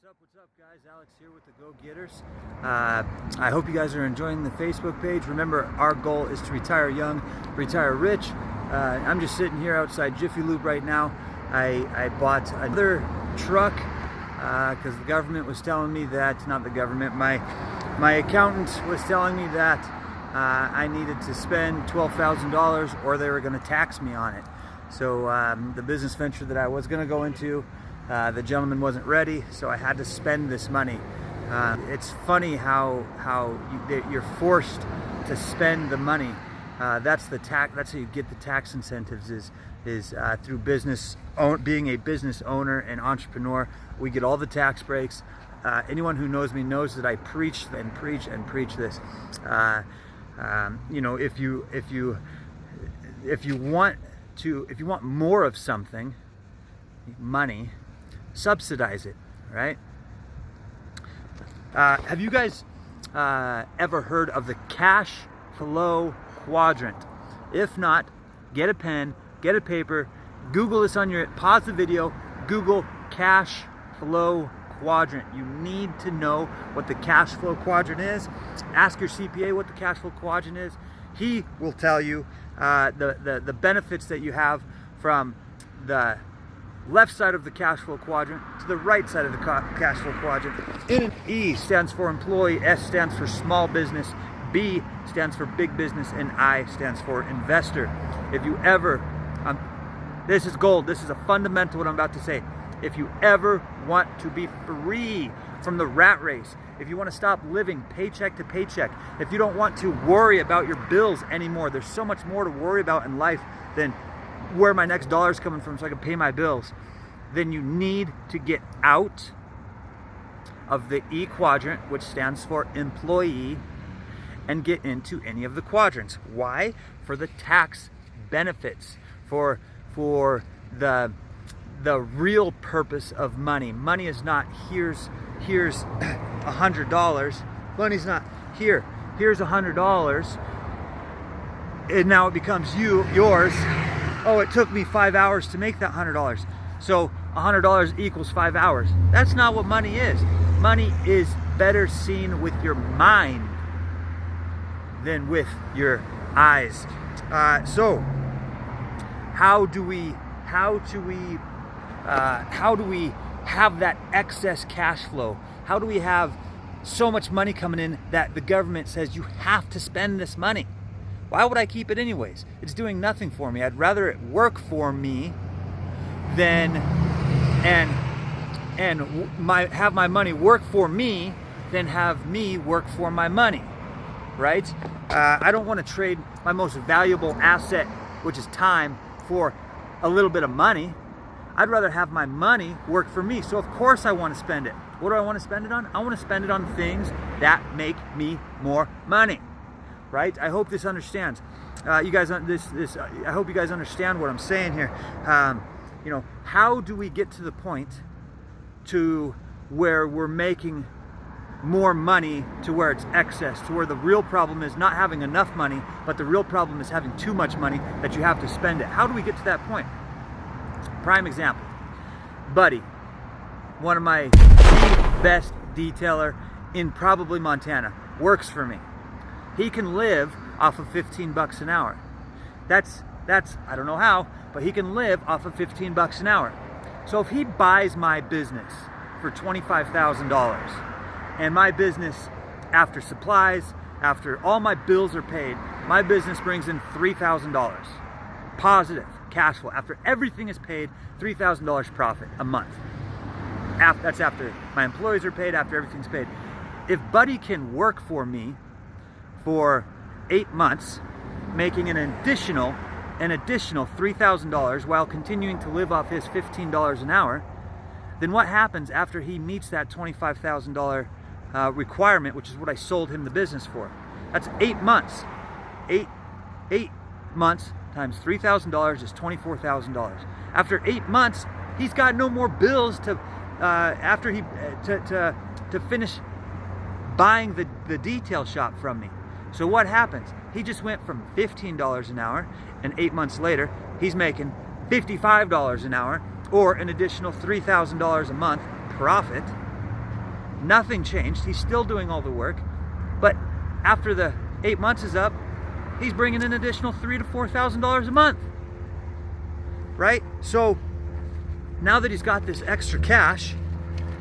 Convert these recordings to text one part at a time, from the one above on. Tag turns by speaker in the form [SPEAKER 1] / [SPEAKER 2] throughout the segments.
[SPEAKER 1] What's up, guys? Alex here with the Go-Getters. I hope you guys are enjoying the Facebook page. Remember, our goal is to retire young, retire rich. I'm just sitting here outside Jiffy Lube right now. I bought another truck because the government was telling me that, not the government, my accountant was telling me that I needed to spend $12,000 or they were going to tax me on it. So the business venture that I was going to go into, the gentleman wasn't ready, so I had to spend this money. It's funny how you're forced to spend the money. That's how you get the tax incentives is through being a business owner and entrepreneur. We get all the tax breaks. Anyone who knows me knows that I preach and preach and preach this. You know, if you want more of something, money, subsidize it, right? Have you guys ever heard of the cash flow quadrant? If not, get a pen, get a paper, Google this pause the video, Google cash flow quadrant. You need to know what the cash flow quadrant is. Ask your CPA what the cash flow quadrant is. He will tell you the benefits that you have from the left side of the cash flow quadrant to the right side of the cash flow quadrant. E stands for employee, S stands for small business, B stands for big business, and I stands for investor. If you ever, this is gold, this is a fundamental what I'm about to say. If you ever want to be free from the rat race, if you want to stop living paycheck to paycheck, if you don't want to worry about your bills anymore, there's so much more to worry about in life than where my next dollar is coming from so I can pay my bills, then you need to get out of the E quadrant, which stands for employee, and get into any of the quadrants. Why? For the tax benefits, for the real purpose of money. Money is not here's $100. Money's not here's $100, and now it becomes yours. Oh, it took me 5 hours to make that $100. So $100 equals 5 hours. That's not what money is. Money is better seen with your mind than with your eyes. So how do we have that excess cash flow? How do we have so much money coming in that the government says you have to spend this money? Why would I keep it anyways? It's doing nothing for me. I'd rather it work for me than have my money work for me than have me work for my money, right? I don't want to trade my most valuable asset, which is time, for a little bit of money. I'd rather have my money work for me. So of course I want to spend it. What do I want to spend it on? I want to spend it on things that make me more money. Right? I hope this understands. You guys, I hope you guys understand what I'm saying here. You know, how do we get to the point to where we're making more money, to where it's excess, to where the real problem is not having enough money, but the real problem is having too much money that you have to spend it? How do we get to that point? Prime example, Buddy, one of my best detailer in probably Montana, works for me. He can live off of 15 bucks an hour. That's I don't know how, but he can live off of 15 bucks an hour. So if he buys my business for $25,000, and my business, after supplies, after all my bills are paid, my business brings in $3,000 positive cash flow. After everything is paid, $3,000 profit a month. That's after my employees are paid, after everything's paid. If Buddy can work for me for 8 months, making an additional $3,000 while continuing to live off his $15 an hour, then what happens after he meets that $25,000 requirement, which is what I sold him the business for? That's 8 months. Eight months times $3,000 is $24,000. After 8 months, he's got no more bills to finish buying the detail shop from me. So what happens? He just went from $15 an hour, and 8 months later, he's making $55 an hour, or an additional $3,000 a month profit, Nothing changed. He's still doing all the work, but after the 8 months is up, he's bringing in an additional $3,000 to $4,000 a month, right? So now that he's got this extra cash,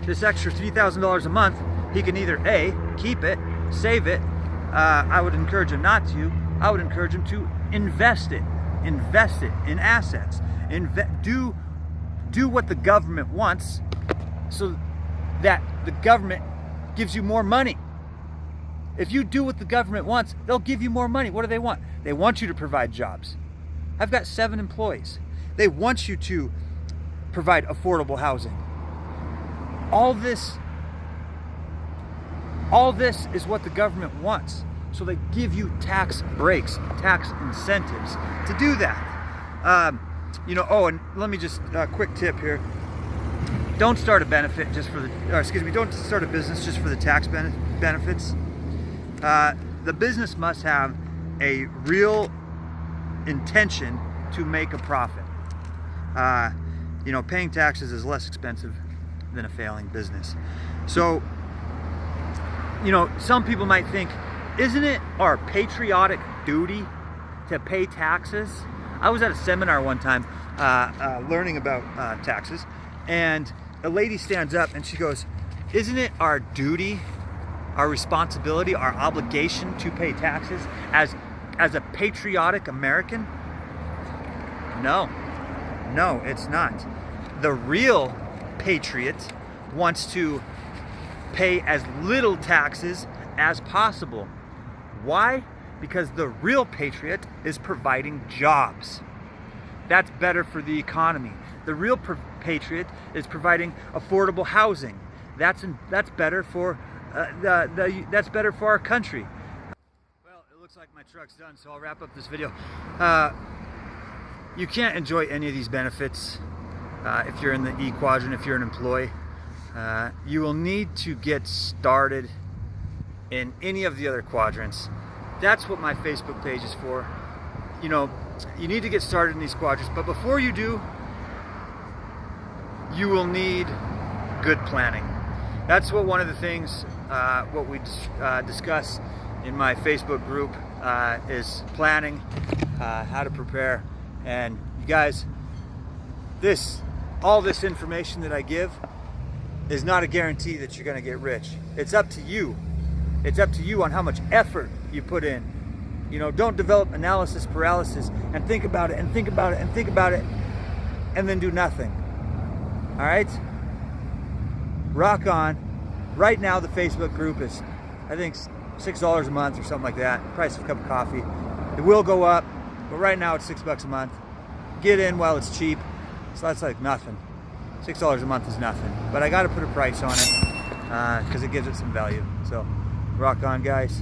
[SPEAKER 1] this extra $3,000 a month, he can either A, keep it, save it. I would encourage him not to. I would encourage him to invest it in assets. Do what the government wants, so that the government gives you more money. If you do what the government wants, they'll give you more money. What do they want? They want you to provide jobs. I've got 7 employees. They want you to provide affordable housing. All this is what the government wants. So they give you tax breaks, tax incentives to do that. And let me just, quick tip here. Don't start a benefit just for don't start a business just for the tax benefits. The business must have a real intention to make a profit. Paying taxes is less expensive than a failing business. So, some people might think, isn't it our patriotic duty to pay taxes? I was at a seminar one time learning about taxes, and a lady stands up and she goes, isn't it our duty, our responsibility, our obligation to pay taxes as a patriotic American? No, it's not. The real patriot wants to pay as little taxes as possible. Why? Because the real patriot is providing jobs. That's better for the economy. The real patriot is providing affordable housing. That's better for that's better for our country. Well, it looks like my truck's done, so I'll wrap up this video. You can't enjoy any of these benefits if you're in the E quadrant, if you're an employee. You will need to get started in any of the other quadrants. That's what my Facebook page is for. You need to get started in these quadrants, but before you do, you will need good planning. That's what one of the things what we discuss in my Facebook group is planning, how to prepare. And you guys, all this information that I give is not a guarantee that you're going to get rich. It's up to you. It's up to you on how much effort you put in. Don't develop analysis paralysis and think about it and think about it and think about it and then do nothing. All right? Rock on. Right now, the Facebook group is, I think, $6 a month or something like that. Price of a cup of coffee. It will go up, but right now it's $6 a month. Get in while it's cheap. So that's like nothing. $6 a month is nothing. But I got to put a price on it because it gives it some value. So rock on, guys.